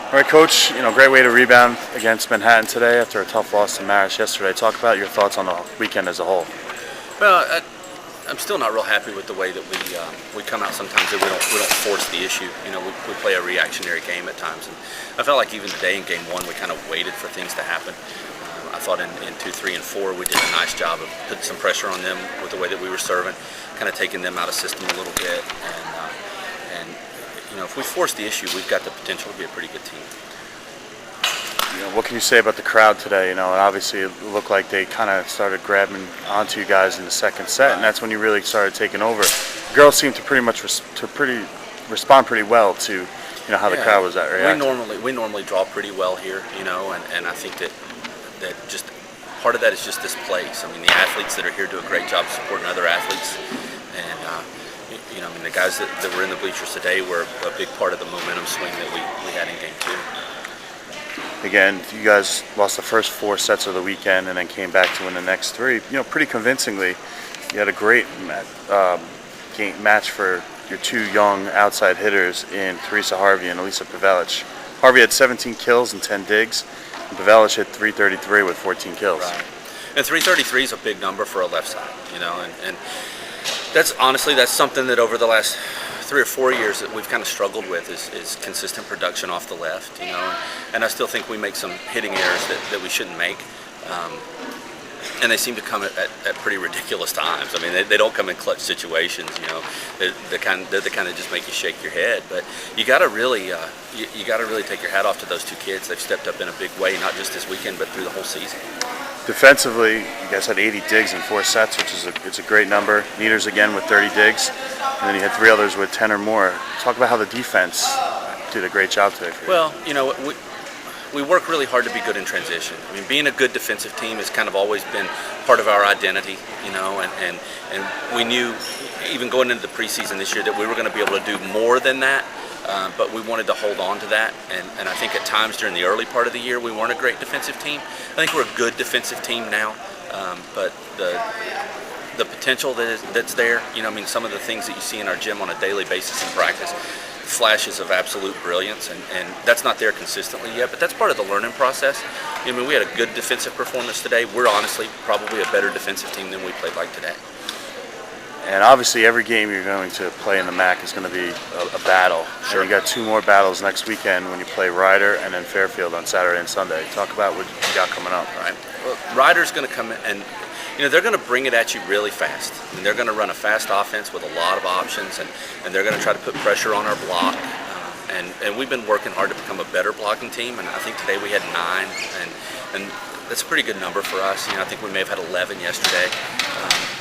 All right, Coach, great way to rebound against Manhattan today after a tough loss to Marist yesterday. Talk about your thoughts on the weekend as a whole. Well, I'm still not real happy with the way that we come out sometimes that we don't force the issue. We play a reactionary game at times, and I felt like even today in game one we kind of waited for things to happen. I thought in 2, 3, and 4 we did a nice job of putting some pressure on them with the way that we were serving, kind of taking them out of system a little bit, and if we force the issue, we've got the potential to be a pretty good team. What can you say about the crowd today? And obviously it looked like they kind of started grabbing onto you guys in the second set, and that's when you really started taking over. Girls seem to pretty much respond pretty well to how the crowd was reacting. We normally draw pretty well here, and I think that just part of that is just this place. I mean, the athletes that are here do a great job supporting other athletes, and the guys that were in the bleachers today were a big part of the momentum swing that we had in game 2. Again, you guys lost the first 4 sets of the weekend and then came back to win the next 3. Pretty convincingly. You had a great match for your 2 young outside hitters in Teresa Harvey and Elisa Pavelic. Harvey had 17 kills and 10 digs, and Pavelic hit 333 with 14 kills. Right. And 333 is a big number for a left side, and that's something that over the last 3 or 4 years that we've kind of struggled with is consistent production off the left, and I still think we make some hitting errors that we shouldn't make, and they seem to come at pretty ridiculous times. I mean, they don't come in clutch situations, they're the kind that just make you shake your head. But you got to really take your hat off to those 2 kids. They've stepped up in a big way, not just this weekend, but through the whole season. Defensively, you guys had 80 digs in 4 sets, which is it's a great number. Meters again with 30 digs, and then you had 3 others with 10 or more. Talk about how the defense did a great job today for you. Well, we work really hard to be good in transition. I mean, being a good defensive team has kind of always been part of our identity, and we knew even going into the preseason this year that we were going to be able to do more than that. But we wanted to hold on to that, and I think at times during the early part of the year we weren't a great defensive team. I think we're a good defensive team now, but the potential that's there, some of the things that you see in our gym on a daily basis in practice, flashes of absolute brilliance, and that's not there consistently yet, but that's part of the learning process. We had a good defensive performance today. We're honestly probably a better defensive team than we played like today. And obviously every game you're going to play in the MAC is going to be a battle. Sure. And you got 2 more battles next weekend when you play Ryder and then Fairfield on Saturday and Sunday. Talk about what you got coming up. Right. Well, Ryder's going to come in and they're going to bring it at you really fast. And they're going to run a fast offense with a lot of options, and they're going to try to put pressure on our block. And we've been working hard to become a better blocking team, and I think today we had 9, and that's a pretty good number for us. I think we may have had 11 yesterday,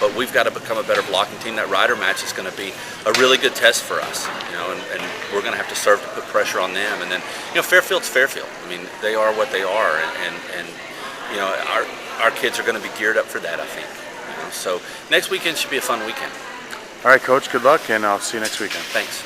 but we've got to become a better blocking team. That Ryder match is going to be a really good test for us, and we're going to have to serve to put pressure on them. And then, Fairfield's Fairfield. I mean, they are what they are, and our kids are going to be geared up for that, I think. So next weekend should be a fun weekend. All right, Coach, good luck, and I'll see you next weekend. Thanks.